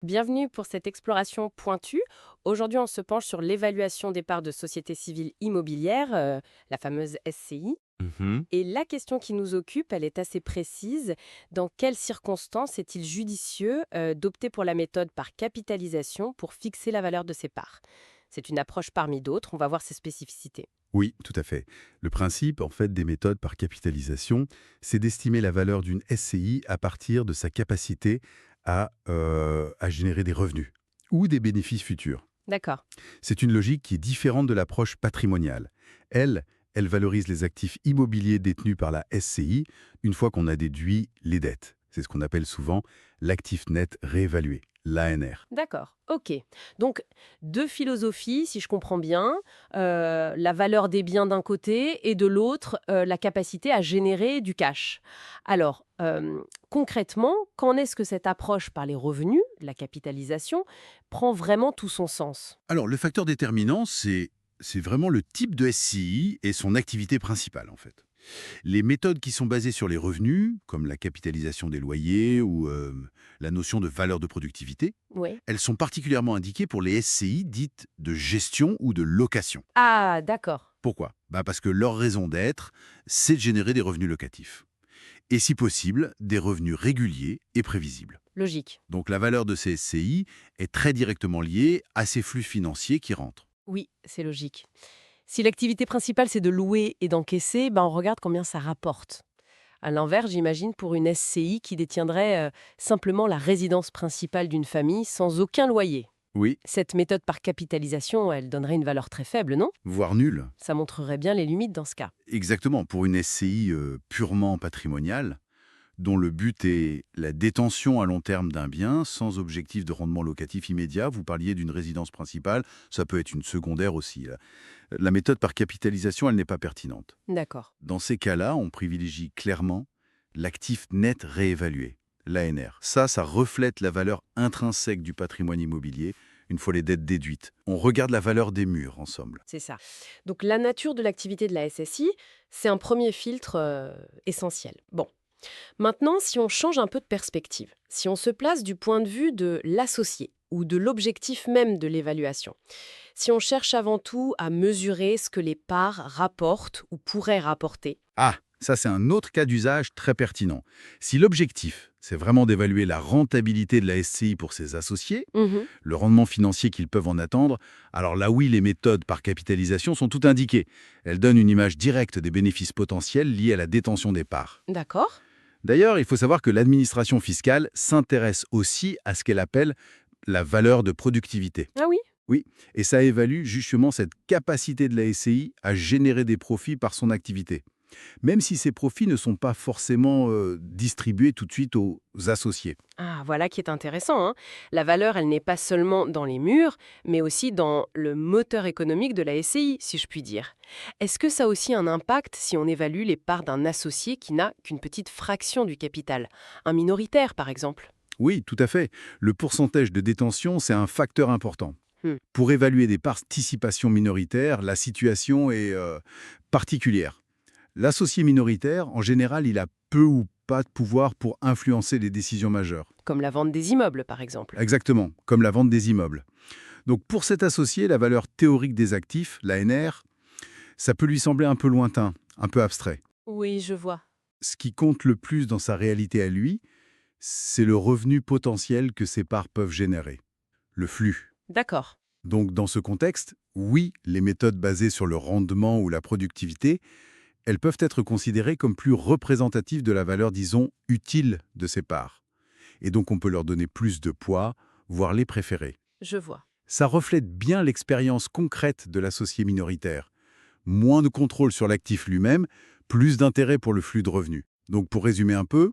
Bienvenue pour cette exploration pointue. Aujourd'hui, on se penche sur l'évaluation des parts de sociétés civiles immobilières, la fameuse SCI. Mhm. Et la question qui nous occupe, elle est assez précise. Dans quelles circonstances est-il judicieux d'opter pour la méthode par capitalisation pour fixer la valeur de ses parts? C'est une approche parmi d'autres, on va voir ses spécificités. Oui, tout à fait. Le principe, en fait, des méthodes par capitalisation, c'est d'estimer la valeur d'une SCI à partir de sa capacité à générer des revenus ou des bénéfices futurs. D'accord. C'est une logique qui est différente de l'approche patrimoniale. Elle valorise les actifs immobiliers détenus par la SCI une fois qu'on a déduit les dettes. C'est ce qu'on appelle souvent l'actif net réévalué, l'ANR. D'accord, ok. Donc, deux philosophies, si je comprends bien. La valeur des biens d'un côté et de l'autre, la capacité à générer du cash. Alors, concrètement, quand est-ce que cette approche par les revenus, la capitalisation, prend vraiment tout son sens? Alors, le facteur déterminant, c'est vraiment le type de SCI et son activité principale, en fait. Les méthodes qui sont basées sur les revenus, comme la capitalisation des loyers ou la notion de valeur de productivité, Oui. elles sont particulièrement indiquées pour les SCI dites de gestion ou de location. Ah, d'accord. Pourquoi? Parce que leur raison d'être, c'est de générer des revenus locatifs. Et si possible, des revenus réguliers et prévisibles. Logique. Donc la valeur de ces SCI est très directement liée à ces flux financiers qui rentrent. Oui, c'est logique. Si l'activité principale, c'est de louer et d'encaisser, ben on regarde combien ça rapporte. À l'inverse, j'imagine pour une SCI qui détiendrait simplement la résidence principale d'une famille sans aucun loyer. Oui, Cette méthode par capitalisation, elle donnerait une valeur très faible, non? voire nul. Ça montrerait bien les limites dans ce cas. Exactement, pour une SCI purement patrimoniale, dont le but est la détention à long terme d'un bien sans objectif de rendement locatif immédiat. Vous parliez d'une résidence principale, ça peut être une secondaire aussi. Là. La méthode par capitalisation, elle n'est pas pertinente. D'accord. Dans ces cas-là, on privilégie clairement l'actif net réévalué, l'ANR. Ça reflète la valeur intrinsèque du patrimoine immobilier, une fois les dettes déduites. On regarde la valeur des murs, ensemble. C'est ça. Donc la nature de l'activité de la SSI, c'est un premier filtre essentiel. Bon, maintenant, si on change un peu de perspective, si on se place du point de vue de l'associé ou de l'objectif même de l'évaluation, si on cherche avant tout à mesurer ce que les parts rapportent ou pourraient rapporter. Ah, ça c'est un autre cas d'usage très pertinent. Si l'objectif, c'est vraiment d'évaluer la rentabilité de la SCI pour ses associés, Mhm. le rendement financier qu'ils peuvent en attendre, alors là oui, les méthodes par capitalisation sont toutes indiquées. Elles donnent une image directe des bénéfices potentiels liés à la détention des parts. D'accord. D'ailleurs, il faut savoir que l'administration fiscale s'intéresse aussi à ce qu'elle appelle la valeur de productivité. Ah oui. Oui, et ça évalue justement cette capacité de la SCI à générer des profits par son activité, même si ces profits ne sont pas forcément distribués tout de suite aux associés. Ah, voilà qui est intéressant, hein. La valeur, elle n'est pas seulement dans les murs, mais aussi dans le moteur économique de la SCI, si je puis dire. Est-ce que ça a aussi un impact si on évalue les parts d'un associé qui n'a qu'une petite fraction du capital? Un minoritaire, par exemple? Oui, tout à fait. Le pourcentage de détention, c'est un facteur important. Hmm. Pour évaluer des participations minoritaires, la situation est particulière. L'associé minoritaire, en général, il a peu ou pas de pouvoir pour influencer les décisions majeures. Comme la vente des immeubles, par exemple. Exactement, comme la vente des immeubles. Donc pour cet associé, la valeur théorique des actifs, l'ANR, ça peut lui sembler un peu lointain, un peu abstrait. Oui, je vois. Ce qui compte le plus dans sa réalité à lui, c'est le revenu potentiel que ces parts peuvent générer, le flux. D'accord. Donc dans ce contexte, oui, les méthodes basées sur le rendement ou la productivité, elles peuvent être considérées comme plus représentatives de la valeur, disons, utile de ces parts. Et donc on peut leur donner plus de poids, voire les préférer. Je vois. Ça reflète bien l'expérience concrète de l'associé minoritaire. Moins de contrôle sur l'actif lui-même, plus d'intérêt pour le flux de revenus. Donc pour résumer un peu,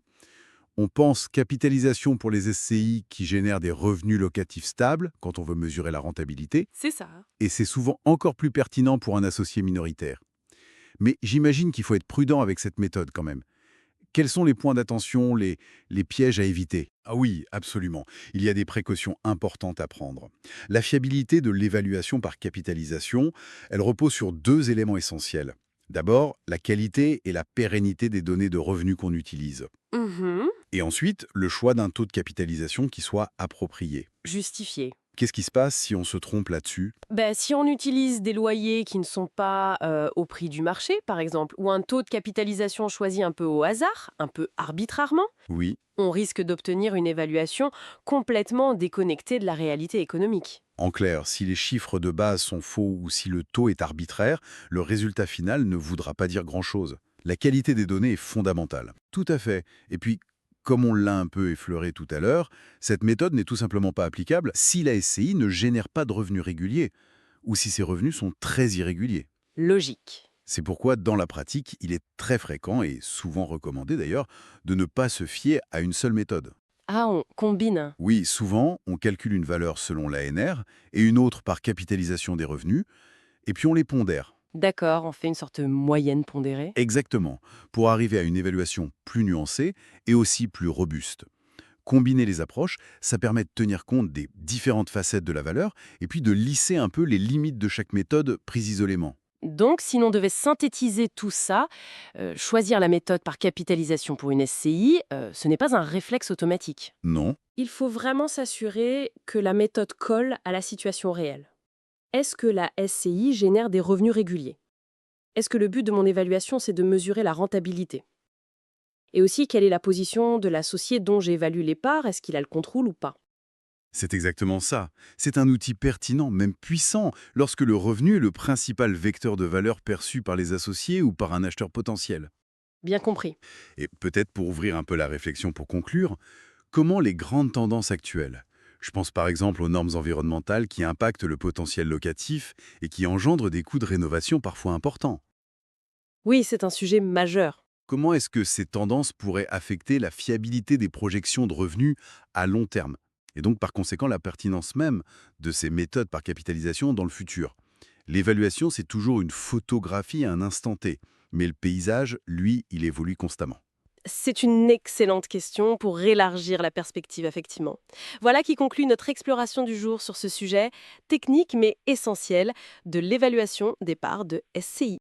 on pense capitalisation pour les SCI qui génèrent des revenus locatifs stables quand on veut mesurer la rentabilité, C'est ça. et c'est souvent encore plus pertinent pour un associé minoritaire. Mais j'imagine qu'il faut être prudent avec cette méthode quand même. Quels sont les points d'attention, les pièges à éviter? Ah oui, absolument. Il y a des précautions importantes à prendre. La fiabilité de l'évaluation par capitalisation, elle repose sur deux éléments essentiels. D'abord, la qualité et la pérennité des données de revenus qu'on utilise. Mhm. Et ensuite, le choix d'un taux de capitalisation qui soit approprié. Justifié. Qu'est-ce qui se passe si on se trompe là-dessus? Ben, si on utilise des loyers qui ne sont pas au prix du marché, par exemple, ou un taux de capitalisation choisi un peu au hasard, un peu arbitrairement, Oui. on risque d'obtenir une évaluation complètement déconnectée de la réalité économique. En clair, si les chiffres de base sont faux ou si le taux est arbitraire, le résultat final ne voudra pas dire grand-chose. La qualité des données est fondamentale. Tout à fait. Et puis, comme on l'a un peu effleuré tout à l'heure, cette méthode n'est tout simplement pas applicable si la SCI ne génère pas de revenus réguliers ou si ces revenus sont très irréguliers. Logique. C'est pourquoi, dans la pratique, il est très fréquent et souvent recommandé d'ailleurs de ne pas se fier à une seule méthode. Ah, on combine. Oui, souvent, on calcule une valeur selon l'ANR et une autre par capitalisation des revenus, et puis on les pondère. D'accord, on fait une sorte de moyenne pondérée. Exactement, pour arriver à une évaluation plus nuancée et aussi plus robuste. Combiner les approches, ça permet de tenir compte des différentes facettes de la valeur et puis de lisser un peu les limites de chaque méthode prise isolément. Donc, si l'on devait synthétiser tout ça, choisir la méthode par capitalisation pour une SCI, ce n'est pas un réflexe automatique. Non. Il faut vraiment s'assurer que la méthode colle à la situation réelle. Est-ce que la SCI génère des revenus réguliers? Est-ce que le but de mon évaluation, c'est de mesurer la rentabilité? Et aussi, quelle est la position de l'associé dont j'évalue les parts? Est-ce qu'il a le contrôle ou pas? C'est exactement ça. C'est un outil pertinent, même puissant, lorsque le revenu est le principal vecteur de valeur perçu par les associés ou par un acheteur potentiel. Bien compris. Et peut-être pour ouvrir un peu la réflexion pour conclure, comment les grandes tendances actuelles, je pense par exemple aux normes environnementales qui impactent le potentiel locatif et qui engendrent des coûts de rénovation parfois importants, Oui, c'est un sujet majeur. comment est-ce que ces tendances pourraient affecter la fiabilité des projections de revenus à long terme et donc par conséquent la pertinence même de ces méthodes par capitalisation dans le futur? L'évaluation, c'est toujours une photographie à un instant T, mais le paysage, lui, il évolue constamment. C'est une excellente question pour élargir la perspective, effectivement. Voilà qui conclut notre exploration du jour sur ce sujet technique mais essentiel de l'évaluation des parts de SCI.